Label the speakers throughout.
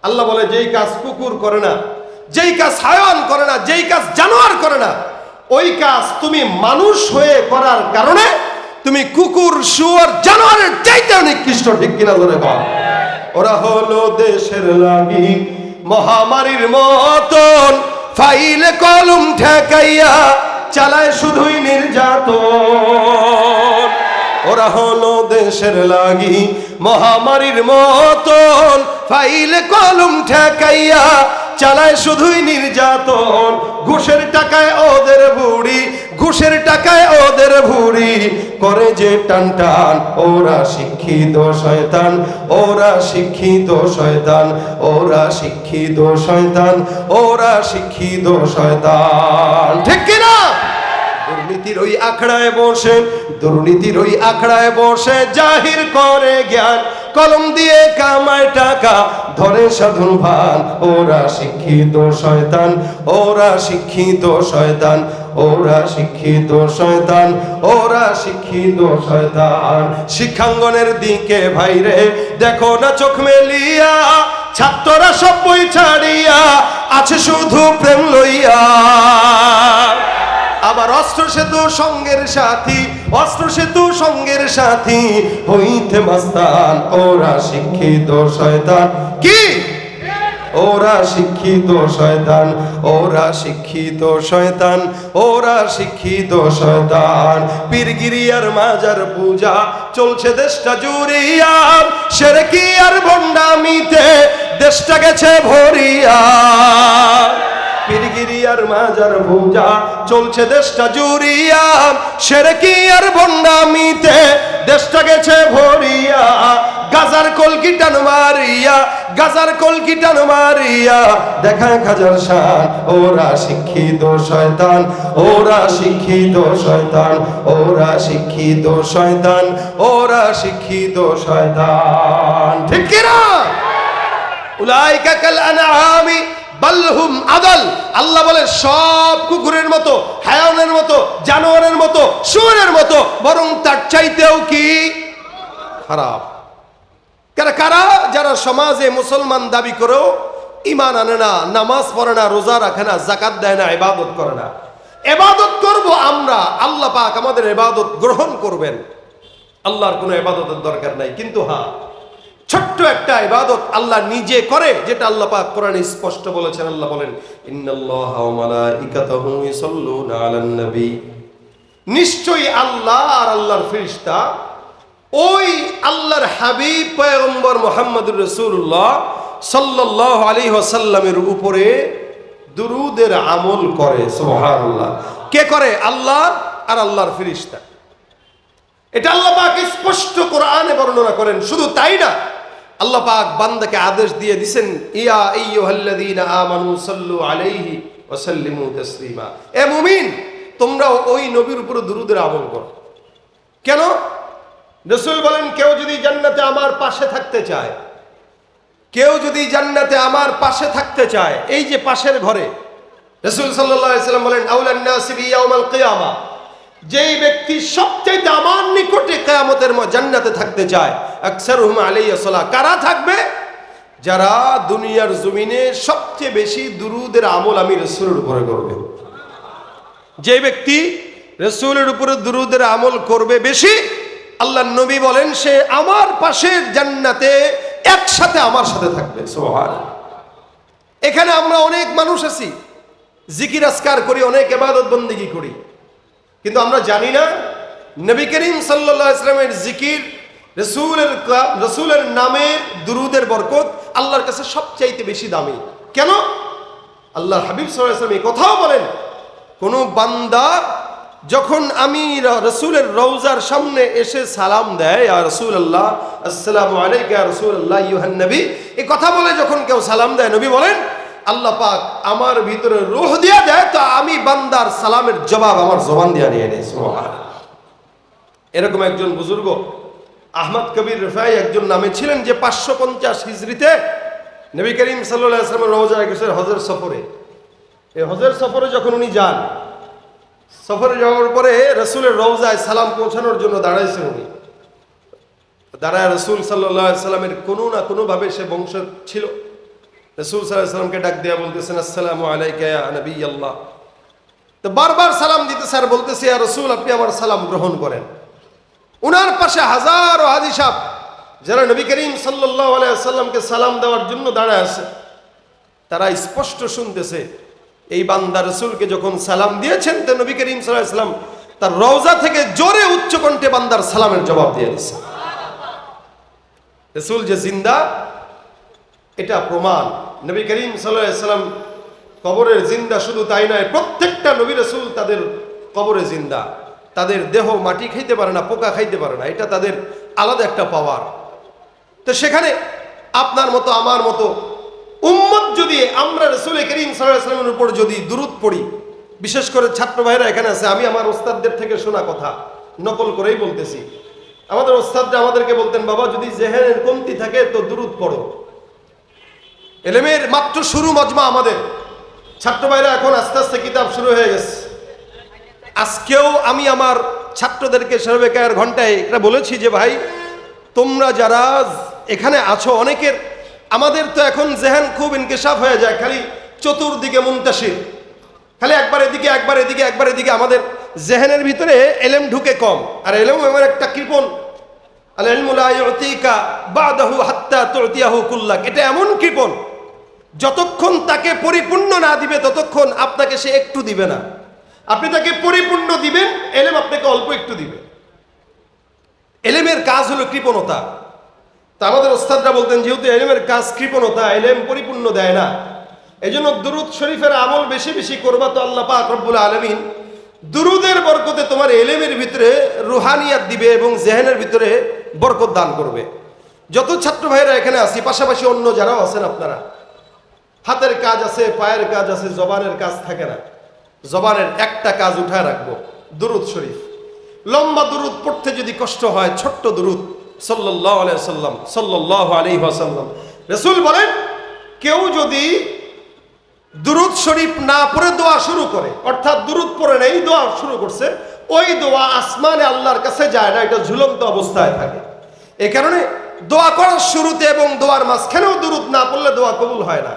Speaker 1: আল্লাহ বলে যেই কাজ কুকুর করে না, যেই কাজ হায়াওয়ান করে না, যেই কাজ জানোয়ার করে না, ওই কাজ তুমি মানুষ হয়ে করার কারণে তুমি কুকুর, শুয়োর, জানোয়ারের চাইতেও নিকৃষ্ট। ঠিক কিনা ধরে বল? ওরা হলো দেশের লাগি মহামারীর মতন, ফাইলে কলম ঠেকাইয়া চালায় শুধুই নির্যাতন। ওরা হলো দেশের লাগি মহামারীর মতন, ফাইলে কলম ঠেকাইয়া চালায় শুধুই নির্যাতন। ঘুষের টাকায় ওদের বুড়ি, ঘুষের টাকায় ওদের বুড়ি করে যে টান টান। ওরা শিক্ষিত শয়তান, ওরা শিক্ষিত শয়তান, ওরা শিক্ষিত শয়তান, ওরা শিক্ষিত শয়তান। ঠিক কিনা? দুর্নীতির ওই আখড়ায় বসে, দুর্নীতির ওই আখড়ায় বসে জাহির করে জ্ঞান, কলম দিয়ে কামায় টাকা ধরে সাধুর ভান। ওরা শিক্ষিত শয়তান, ওরা শিক্ষিত শয়তান, ওরা শিক্ষিত শয়তান, ওরা শিক্ষিত শয়তান। শিক্ষাঙ্গনের দিকে ভাইরে দেখো না চোখ মেলিয়া, ছাত্ররা সব বই ছাড়িয়া আছে শুধু প্রেম লইয়া। আবার অস্ত্র সেতু সঙ্গের সাথী, অস্ত্র সেতু সঙ্গের সাথী হইতে মাস্তান। ওরা শিক্ষিত শয়তান। কি? ওরা শিক্ষিত শয়তান, ওরা শিক্ষিত শয়তান, ওরা শিক্ষিত শয়তান। পীরগিরি আর মাজার পূজা চলছে দেশটা জুড়িয়া, শিরকি আর ভণ্ডামিতে দেশটা গেছে ভরিয়া। পীরগিরি আর মাজার পূজা চলছে দেশটা জুড়িয়া, শিরকি আর ভণ্ডামিতে দেশটা গেছে ভরিয়া। গাজার কলকি টান মারিয়া, গাজার কলকি টান মারিয়া দেখা হাজার শান। ওরা শিক্ষিত শয়তান, ওরা শিক্ষিত শয়তান, ওরা শিক্ষিত শয়তান, ওরা শিক্ষিত শয়তান। ঠিক কিনা? উলাইকা কাল আনআমি বাল হুম আদাল। আল্লাহ বলে সব কুকুরের মতো, হায়াওয়ানের মতো, জানোয়ারের মতো, শুয়োরের মতো, বরং তার চাইতেও কি খারাপ। কারা কারা? যারা সমাজে মুসলমান দাবি করেও ঈমান আনে না, নামাজ পড়ে না, রোজা রাখে না, যাকাত দেয় না, ইবাদত করে না। ইবাদত করব আমরা, আল্লাহ পাক আমাদের ইবাদত গ্রহণ করবেন, আল্লাহর কোনো ইবাদতের দরকার নাই। কিন্তু হ্যাঁ, ছোট্ট একটা ইবাদত আল্লাহ নিজে করে, যেটা আল্লাহ পাক কোরআনে স্পষ্ট বলেছেন। আল্লাহ বলেন ইন্নাল্লাহা ওয়া মালাইকাতাহু ইউসাল্লুনা আলান নবী। নিশ্চয়ই আল্লাহ আর আল্লাহর ফেরেশতা ওই আল্লাহর হাবিব পয়গম্বর মুহাম্মদুর রাসূলুল্লাহ সাল্লাল্লাহু আলাইহি ওয়াসাল্লামের উপরে দুরূদের আমল করে। সুবহানাল্লাহ। কে করে? আল্লাহ আর আল্লাহর ফেরেশতা। এটা আল্লাহ পাক স্পষ্ট কোরআনে বর্ণনা করেন। শুধু তাই না, আল্লাহ পাক বান্দাকে আদেশ দিয়ে দিবেন, ইয়া আইয়ুহাল্লাযীনা আমানু সাল্লু আলাইহি ওয়া সাল্লিমু তাসলিমা। এ মুমিন, তোমরা ওই নবীর উপর দুরূদের আমল করো। কেন? রাসূল বলেন, কেউ যদি জান্নাতে আমার পাশে থাকতে চায়, কেউ যদি জান্নাতে আমার পাশে থাকতে চায়, এই যে পাশের ঘরে, রাসূল সাল্লাল্লাহু আলাইহি ওয়াসাল্লাম বলেন আউলান নাসি বিয়াউমাল কিয়ামা, যেই ব্যক্তি সবচেয়ে আমার নিকটে কিয়ামতের জান্নাতে থাকতে চায়, আকসারুহুম আলাইহি সালাহ। কারা থাকবে? যারা দুনিয়ার জমিনে সবচেয়ে বেশি দুরূদের আমল আমি রাসূলের উপরে করবে। যে ব্যক্তি রাসূলের উপরে দুরূদের আমল করবে বেশি, আল্লাহর নবী বলেন সে আমার পাশের জান্নাতে একসাথে আমার সাথে থাকবে। সুবহানাল্লাহ। এখানে আমরা অনেক মানুষ আছি, জিকির আজকার করি, অনেক ইবাদত বন্দেগী করি, কিন্তু আমরা জানি না নবী করিম সাল্লাল্লাহু আলাইহি ওয়াসাল্লামের জিকির, রাসূলের নামের দুরূদের বরকত আল্লাহর কাছে সবচাইতে বেশি দামি। কেন? আল্লাহর হাবিব সাল্লাল্লাহু আলাইহি ওয়াসাল্লাম এই কথাও বলেন, কোন বান্দা যখন আমি রাসূলের রওজার সামনে এসে সালাম দেয়, ইয়া রাসূলুল্লাহ আসসালামু আলাইকা ইয়া রাসূলুল্লাহ আইয়ুহান নবী, এই কথা বলে যখন কেউ সালাম দেয়, নবী বলেন আল্লাহ পাক আমার ভিতরে রূহ দিয়া দেয়, তো আমি বান্দার সালামের জবাব আমার জবান দিয়া নিয়ে নেই। সুবহানাল্লাহ। এরকম একজন বুজুর্গ আহমদ কবির রিফাই একজন নামে ছিলেন, যে 550 হিজরিতে নবী করিম সাল্লাল্লাহু আলাইহি ওয়াসাল্লাম রওজায় গেছেন হজের সফরে। এই হজের সফরে যখন উনি যান, সফরে যাওয়ার পরে রাসূলের রওজায় সালাম পৌঁছানোর জন্য দাঁড়াইছেন। উনি দাঁড়ায় রাসূল সাল্লাল্লাহু আলাইহি ওয়াসাল্লামের কোনো না কোনো ভাবে সে বংশ ছিল, রাসূল সাল্লাল্লাহু আলাইহি ওয়াসাল্লামকে ডাক দিয়া বলতেছেন, আসসালামু আলাইকা ইয়া নবী আল্লাহ। তো বারবার সালাম দিতেছে আর বলতেছে, ইয়া রাসূল আপনি আমার সালাম গ্রহণ করেন। উনার পাশে হাজারো হাজী সাহেব যারা নবী করিম সাল্লাল্লাহু আলাইহি ওয়াসাল্লামকে সালাম দেওয়ার জন্য দাঁড়ায় আছে, তারা স্পষ্ট শুনতেছে এই বান্দা রাসূলকে যখন সালাম দিয়েছেন তো নবী করিম সাল্লাল্লাহু আলাইহি ওয়াসাল্লাম তার রওজা থেকে জোরে উচ্চ কণ্ঠে বান্দার সালামের জবাব দিয়ে দিয়েছে। রাসূল যে জিন্দা এটা প্রমাণ। নবী করিম সাল্লাল্লাহু আলাইহি ওয়াসাল্লাম কবরের জিন্দা, শুধু তাই নয় প্রত্যেকটা নবী রাসূল তাদের কবরে জিন্দা। তাদের দেহ মাটি খাইতে পারে না, পোকা খাইতে পারে না, এটা তাদের আলাদা একটা পাওয়ার। তো সেখানে আপনার মতো আমার মতো উম্মত যদি আমরা রাসূল করিম সাল্লাল্লাহু আলাইহি ওয়াসাল্লামের উপর যদি দুরূদ পড়ি, বিশেষ করে ছাত্র ভাইরা এখানে আছে, আমি আমার ওস্তাদদের থেকে শোনা কথা নকল করেই বলতেছি। আমাদের ওস্তাদরা আমাদেরকে বলতেন, বাবা যদি জেহেনের কমতি থাকে তো দুরূদ পড়ো। এলেমের মাত্র শুরু মজমা আমাদের ছাত্র ভাইরা, এখন আস্তে আস্তে কিতাব শুরু হয়ে গেছে। আজকেও আমি আমার ছাত্রদেরকে সর্বেকার ঘন্টায় এটা বলেছি যে ভাই তোমরা যারা এখানে আছো, অনেকের আমাদের তো এখন জেহেন খুব ইনকিশাফ হয়ে যায়, খালি চতুর্দিকে মুনতাশির, খালি একবার এদিকে একবার এদিকে একবার এদিকে। আমাদের জেহেনের ভিতরে এলেম ঢুকে কম, আর এলেম এমন একটা কৃপণ, আল ইলমু লা ইউতিকা বাদাহু হাত্তা তুতিয়াহু কুল্লাক, এটা এমন কৃপণ যতক্ষণ তাকে পরিপূর্ণ না দিবে ততক্ষণ আপনাকে সে একটু দিবে না। আপনি তাকে পরিপূর্ণ দিবেন, এলেম আপনাকে অল্প একটু দিবে। এলেমের কাজ হলো কৃপণতা। তা আমাদের ওস্তাদরা বলতেন যেহেতু এলেমের কাজ কৃপণতা, এলেম পরিপূর্ণ দেয় না, এই জন্য দুরুদ শরীফের আমল বেশি বেশি করবা তো আল্লাহ পাক রব্বুল আলামিন দুরুদের বরকতে তোমার এলেমের ভিতরে রুহানিয়াত দিবে এবং জেহেনের ভিতরে বরকত দান করবে। যত ছাত্র ভাইরা এখানে আছি, পাশাপাশি অন্য যারাও আছেন, আপনারা হাতের কাজ আছে, পায়ের কাজ আছে, জবানের কাজ থাকে না। জবানের একটা কাজ উঠায় রাখবো, দুরুদ শরীফ। লম্বা দুরুদ পড়তে যদি কষ্ট হয়, ছোট্ট দুরুদ সাল্লাল্লাহু আলাইহি ওয়াসাল্লাম সাল্লাল্লাহু আলাইহি ওয়াসাল্লাম। রাসূল বলেন কেউ যদি দুরুদ শরীফ না পড়ে দোয়া শুরু করে, অর্থাৎ দুরুদ পড়ে নেই দোয়া শুরু করছে, ওই দোয়া আসমানে আল্লাহর কাছে যায় না, এটা ঝুলন্ত অবস্থায় থাকে। এই কারণে দোয়া করার শুরুতে এবং দোয়ার মাঝখানেও দুরুদ না পড়লে দোয়া কবুল হয় না।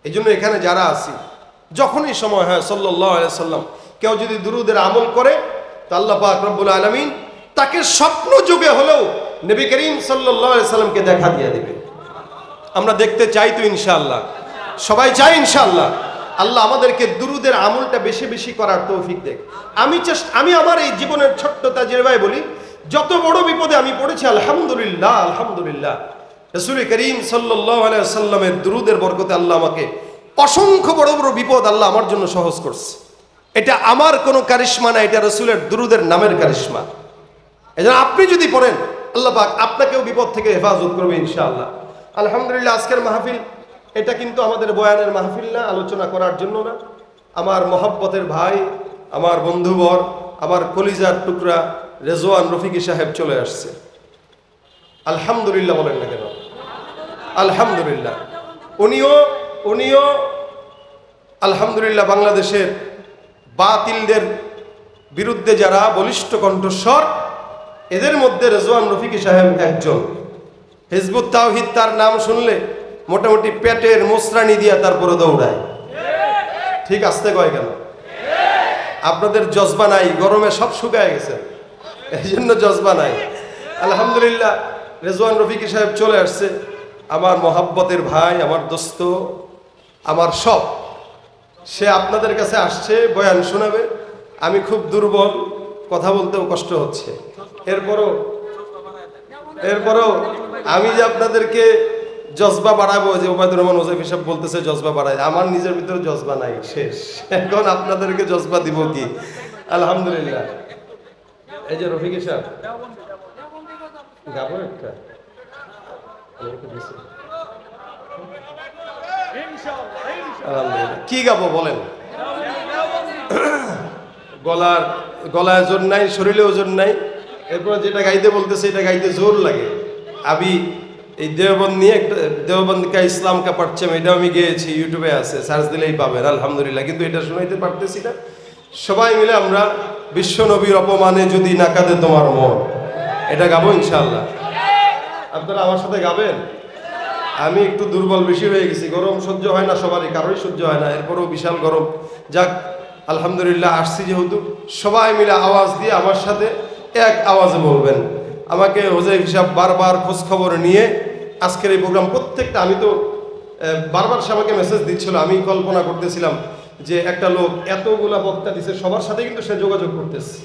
Speaker 1: এই জন্য এখানে যারা আছি, যখনই সময় হয় সাল্লাল্লাহু আলাইহি ওয়াসাল্লাম কেউ যদি দুরুদের আমল করে তো আল্লাহ পাক রব্বুল আলামিন তাকে স্বপ্ন যুগে হলেও নবী করিম সাল্লাল্লাহু আলাইহি ওয়াসাল্লামকে দেখা দিয়ে দিবে। আমরা দেখতে চাই তো ইনশাআল্লাহ, সবাই চাই ইনশাআল্লাহ। আল্লাহ আমাদেরকে দুরুদের আমলটা বেশি বেশি করার তৌফিক দেখ। আমি আমার এই জীবনের ছোট্ট তাজরিবায় বলি, যত বড় বিপদে আমি পড়েছি আলহামদুলিল্লাহ আলহামদুলিল্লাহ রাসূল করিম সাল্লাল্লাহু আলাইহি ওয়াসাল্লামের দুরুদের বরকতে আল্লাহ আমাকে অসংখ্য বড় বড় বিপদ আল্লাহ আমার জন্য সহজ করছে। এটা আমার কোনো কারিশমা না, এটা রাসূলের দুরুদের নামের কারিশমা। এজন্য আপনি যদি পড়েন আল্লাহ পাক আপনাকেও বিপদ থেকে হেফাজত করবে ইনশাআল্লাহ। আলহামদুলিল্লাহ আজকের মাহফিল এটা কিন্তু আমাদের বয়ানের মাহফিল না, আলোচনা করার জন্য না। আমার মহব্বতের ভাই, আমার বন্ধুবর, আমার কলিজার টুকরা রেজওয়ান রফিকি সাহেব চলে আসছে। আলহামদুলিল্লাহ বলেন না কেন? আলহামদুলিল্লাহ। উনিও আলহামদুলিল্লাহ বাংলাদেশের বাতিলদের বিরুদ্ধে যারা বলিষ্ঠ কণ্ঠস্বর, এদের মধ্যে রেজওয়ান রফিকি সাহেব একজন। হিজবুত তাওহীদ তার নাম শুনলে মোটামুটি পেটের মোসরানি দিয়া তারপরে দৌড়ায়। ঠিক আসতে কয় কেন? আপনাদের জজবা নাই, গরমে সব শুকায় গেছে, এই জন্য জজবা নাই। আলহামদুলিল্লাহ রেজওয়ান রফিকি সাহেব চলে আসছে, আমার মহাব্বতের ভাই, আমার দোস্ত, আমার সব। সে আপনাদের কাছে আসছে, বয়ান শোনাবে। আমি খুব দুর্বল, কথা বলতেও কষ্ট হচ্ছে। এরপরও আমি যে আপনাদেরকে জজবা বাড়াবো, যে ওবায়দুর রহমান ওজাইফি সাহেব বলতেছে জজবা বাড়ায়, আমার নিজের ভিতরে জজবা নাই, শেষ। এখন আপনাদেরকে জজবা দিব কি? আলহামদুলিল্লাহ। এই যে রফিকি সাহেব গাবো একটা কি গাবো বলেন? গলায় জোর নাই, শরীরে ওজন নাই। এরপর যেটা গাইতে বলতেছে এটা গাইতে জোর লাগে। আমি এই দেওবন্দ নিয়ে একটা দেওবন্দ কা ইসলাম কা পারচাম, এটাও আমি গেয়েছি, ইউটিউবে আছে, সার্চ দিলেই পাবেন আলহামদুলিল্লাহ। কিন্তু এটা শোনাইতে পারতেছি না। সবাই মিলে আমরা বিশ্ব নবীর অপমানে যদি না কাঁদে তোমার মন, এটা গাবো ইনশাআল্লাহ। আপনারা আমার সাথে গাবেন? আমি একটু দুর্বল বেশি হয়ে গেছি, গরম সহ্য হয় না সবারই, কারোই সহ্য হয় না, এরপরেও বিশাল গরম। যাক আলহামদুলিল্লাহ আসছি যেহেতু, সবাই মিলে আওয়াজ দিয়ে আমার সাথে এক আওয়াজে বলবেন। আমাকে হোজাইফ সাহেব বারবার খোঁজ খবর নিয়ে আজকের এই প্রোগ্রাম প্রত্যেকটা, আমি তো বারবার সে আমাকে মেসেজ দিচ্ছিল, আমি কল্পনা করতেছিলাম যে একটা লোক এতগুলা বক্তা দিছে, সবার সাথে কিন্তু সে যোগাযোগ করতেছে।